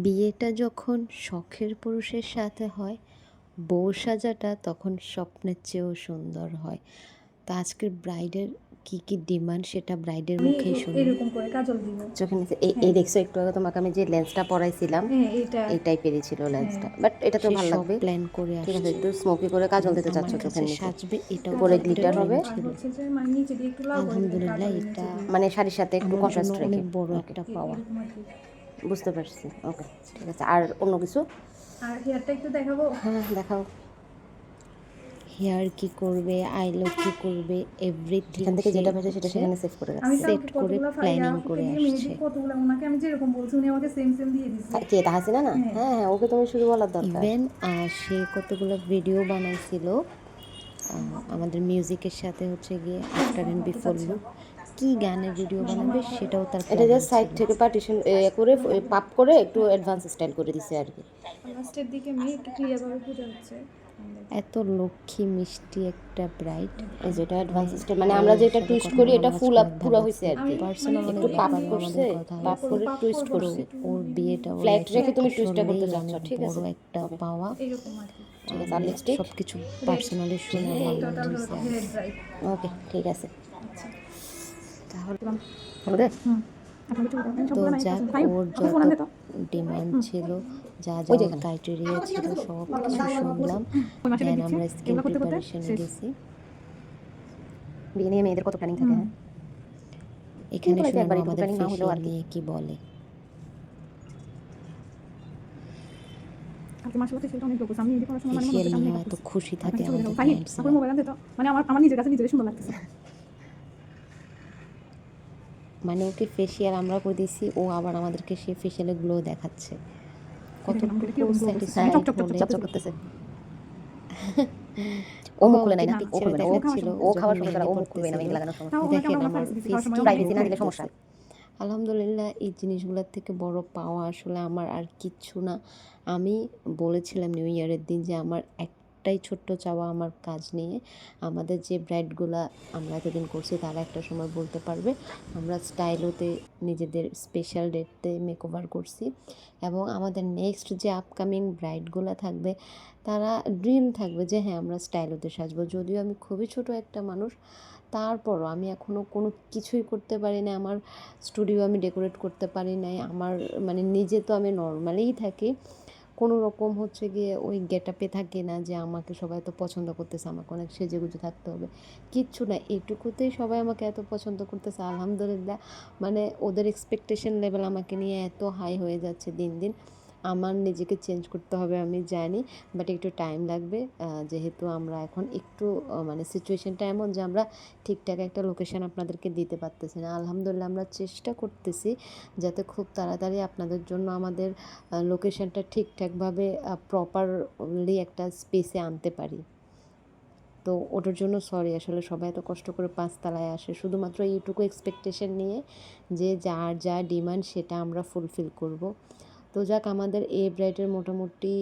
বিয়েটা যখন শখের পুরুষের সাথে হয়, বউ সাজাটা তখন স্বপ্নের চেয়েও সুন্দর হয়। তো আজকের ব্রাইডের কি ডিমান্ড সেটা ব্রাইডের মুখেই শুনি। এরকম করে কাজল দিব। চোখের নিচে এই দেখছো একটু আগে তোমাকে আমি যে লেন্সটা পরাইছিলাম, এই টাইপেরই ছিল লেন্সটা, বাট এটা তো ভালো লাগবে। প্ল্যান করে ঠিক আছে, আসছে। একটু স্মোকি করে কাজল দিতে আমার চাচ্ছ কাছে চোখের নিচে, সাজবে এটাও উপরে তার একটা গ্লিটার ড্রিম হবে, ছিল। হচ্ছে যে মানে নিচে দিয়ে একটু লাল করে দিবেন, আলহামদুলিল্লাহ কাজলের এটা নিচে দিয়ে। মানে শাড়ির সাথে একটু আমার জন্য কন্ট্রাস্ট রেখে। অনেক বড় ওকে, একটা পাওয়া। এরকম আর কি। বুঝতে পারছি। ওকে, ঠিক আছে। আর অন্য কিছু? আর হেয়ারটা একটু দেখাবো। হ্যাঁ, দেখাও। হেয়ার কি করবে, আইলক কি করবে, এভরিথিং যেখান থেকে যেটা পাচ্ছে সেটা সেখানে সেভ করে আমি রাখছে। সেট কালকে করে কতগুলো প্ল্যানিং করে দিয়ে মেহেদি আসছে। কতগুলো ওনাকে আমি যেরকম বলছি উনি আমাকে সেম সেম দিয়ে দিছে। কে, তাহাসিনা না? হ্যাঁ। হ্যাঁ হ্যাঁ, ওকে তুমি শুধু বলার দরকার। ইভেন সে কতগুলো ভিডিও বানাইছিল আমাদের মিউজিকের সাথে, হচ্ছে গিয়ে আফটার অ্যান্ড বিফোর লুক, কি গানের ভিডিও বানাবে সেটাও তার এটা প্ল্যানিং জাস্ট সাইড আচ্ছা। থেকে পার্টিশন করে পাপ করে একটু অ্যাডভান্স স্টাইল করে দিছে আর কি। লাস্টের দিকে মেয়ে একটু ক্লিয়ার ভাবে বোঝা যাচ্ছে। এত লক্ষ্মী মিষ্টি একটা ব্রাইড। হ্যাঁ। এই যেটা অ্যাডভান্স স্টাইল, মানে আমরা যেটা টুইস্ট করি এটা ফুল আপ পুরো হইছে আর কি। পার্সোনাল অনেক একটু পাপ ব্যাপারে করছে, আমাদের কথা পাপ হয়েছে। করে টুইস্ট করবো করছে। ওর বিয়েটা ওর ফ্ল্যাট রেখে তুমি টুইস্টটা করতে আসলেই চাচ্ছ, অনেক ঠিক বড় আছে? একটা পাওয়া। এরকম আর কি। ঠিক আছে, আর লিপস্টিক সব কিছু পার্সোনালি শুনে আমার মনে টোটাল হয়েছে। Head dry. ওকে, ঠিক আছে। আচ্ছা। তাহলে হলো দে। তো যাক, ওর যত ডিমান্ড ছিল, যা যা ওর ক্রাইটেরিয়া ছিল, সব কিছু শুনলাম। দেন আমরা স্কিন প্রিপারেশনে গেছি। বিয়ে নিয়ে মেয়েদের কত প্ল্যানিং থাকে। হ্যাঁ, এখানে একবার শুনলাম একটু আমাদের প্ল্যানিং না হলেও ফেসিয়াল আর কি। নিয়ে কি বলে। ফেসিয়াল নিয়ে এত খুশি থাকে আমাদের ক্লায়েন্টসরা। মানে আমার নিজের কাছে নিজেরই সুন্দর লাগতেছে। মানে ওকে ফেসিয়াল আমরা করে দিছি, ও আবার আমাদেরকে সেই ফেসিয়ালে গ্লো দেখাচ্ছে। কতটুকু স্যাটিসফাইড হলে করতেছে। ও মুখ খুলে নাই না, ও পিকচারে খুলবে না, দেখাচ্ছিল ও যখন খাওয়ার সময় মেহেদি ও মুখ খুলবে না, মেহেদি পড়তেছিল। লাগানোর সময়। দেখেন আমার ফেসটি প্রাইভেসি না দিলে সমস্যা। আলহামদুলিল্লাহ, এই জিনিসগুলোর থেকে বড় পাওয়া আসলে আমার আর কিচ্ছু না। আমি বলেছিলাম নিউ ইয়ারের দিন যে আমার একটাই ছোট্ট চাওয়া আমার কাজ নিয়ে। আমাদের যে ব্রাইডগুলা আমরা এতদিন করছি তারা একটা সময় বলতে পারবে আমরা স্টাইলোতে নিজেদের স্পেশাল ডেটতে মেকওভার করছি, এবং আমাদের নেক্সট যে আপকামিং ব্রাইডগুলো থাকবে তারা ড্রিম থাকবে যে হ্যাঁ আমরা স্টাইলোতে সাজবো। যদিও আমি খুবই ছোট একটা মানুষ, তারপরও আমি এখনও কোনো কিছুই করতে পারি না। আমার স্টুডিও আমি ডেকোরেট করতে পারি নাই। আমার মানে নিজে তো আমি নর্মালিই থাকি, কোনো রকম হচ্ছে গিয়ে ওই গেট আপে থাকি না যে আমাকে সবাই তো পছন্দ করতেছে, আমাকে অনেক সেজেগুজে থাকতে হবে, কিচ্ছু না। এটুকুতেই সবাই আমাকে এত পছন্দ করতেছে আলহামদুলিল্লাহ। মানে ওদের এক্সপেকটেশন লেভেল আমাকে নিয়ে এত হাই হয়ে যাচ্ছে দিন দিন। আমার নিজেকে চেঞ্জ করতে হবে আমি জানি, বাট একটু টাইম লাগবে। যেহেতু আমরা এখন একটু মানে সিচুয়েশানটা এমন যে আমরা ঠিকঠাক একটা লোকেশান আপনাদেরকে দিতে পারতেছি না। আলহামদুলিল্লাহ আমরা চেষ্টা করতেছি যাতে খুব তাড়াতাড়ি আপনাদের জন্য আমাদের লোকেশানটা ঠিকঠাকভাবে প্রপারলি একটা স্পেসে আনতে পারি। তো ওটার জন্য সরি, আসলে সবাই এত কষ্ট করে 5 তলায় আসে শুধুমাত্র এইটুকু এক্সপেকটেশন নিয়ে যে যার যা ডিমান্ড সেটা আমরা ফুলফিল করব। তো যাক, আমাদের এই ব্রাইডের মোটামুটি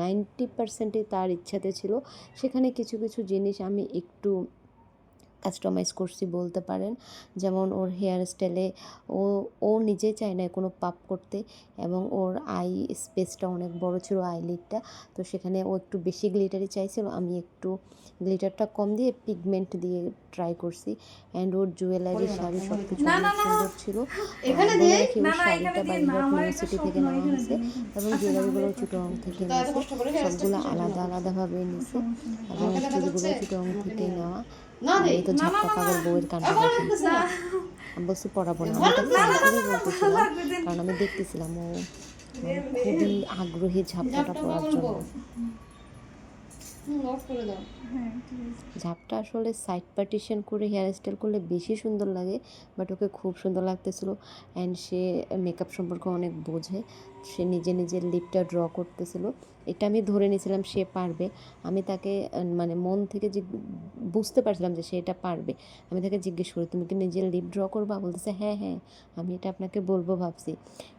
90%ই তার ইচ্ছাতে ছিল। সেখানে কিছু কিছু জিনিস আমি একটু কাস্টমাইজ করছি বলতে পারেন। যেমন ওর হেয়ার স্টাইলে ও ও নিজেই চায় না কোনো পাপ করতে, এবং ওর আই স্পেসটা অনেক বড় ছিল, আইলিডটা। তো সেখানে ও একটু বেশি গ্লিটারই চাইছিল, আমি একটু গ্লিটারটা কম দিয়ে পিগমেন্ট দিয়ে ট্রাই করছি। অ্যান্ড ওর জুয়েলারি, শাড়ি সব কিছু অনেক সুন্দর ছিল। বলে রাখি, ওর শাড়িটা বালিঘাট নিউ সিটি থেকে নেওয়া হয়েছে, এবং জুয়েলারিগুলো চিটং থেকে নিয়েছে। সবগুলো আলাদা আলাদাভাবে নিয়েছে, এবং চুড়িগুলো চিটং থেকে নেওয়া। আমি তো ঝাপটা পাগল বউয়ের কাণ্ড দেখি, আমি বলছি পড়াবো না। আমি তাকে ফোন করেই বলতেছিলাম, কারণ আমি দেখতেছিলাম ও খুবই আগ্রহী ঝাপটাটা পড়ার জন্য। ঝাপটা আসলে সাইড পার্টিশন করে হেয়ার স্টাইল করলে বেশি সুন্দর লাগে, বাট ওকে খুব সুন্দর লাগতেছিল। অ্যান্ড সে মেকআপ সম্পর্কে অনেক বোঝে, সে নিজে নিজের লিপটা ড্র করতেছিল। এটা আমি ধরে নিয়েছিলাম সে পারবে। আমি তাকে মানে মন থেকে যে বুঝতে পারছিলাম যে সে এটা পারবে। আমি তাকে জিজ্ঞেস করি, তুমি কি নিজের লিপ ড্র করবা? বলতেছে হ্যাঁ হ্যাঁ, আমি এটা আপনাকে বলবো ভাবছি।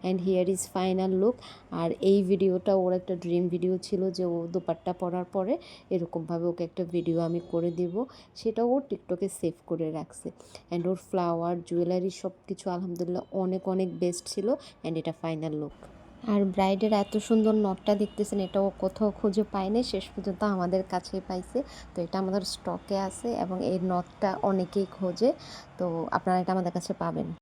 And here is final look. আর এই ভিডিওটা ওর একটা ড্রিম ভিডিও ছিল যে ও দোপাট্টা পরার পরে এরকমভাবে ওকে একটা ভিডিও আমি করে দেব, সেটাও ও টিকটকে সেভ করে রাখছে। অ্যান্ড ওর ফ্লাওয়ার, জুয়েলারি সব কিছু আলহামদুলিল্লাহ অনেক অনেক বেস্ট ছিল। অ্যান্ড এটা ফাইনাল লুক। আর ব্রাইডের এত সুন্দর নথটা দেখতেছেন, এটাও কোথাও খুঁজে পায়নি, শেষ পর্যন্ত আমাদের কাছেই পাইছে। তো এটা আমাদের স্টকে আছে এবং এই নথটা অনেকেই খোঁজে, তো আপনারা এটা আমাদের কাছে পাবেন।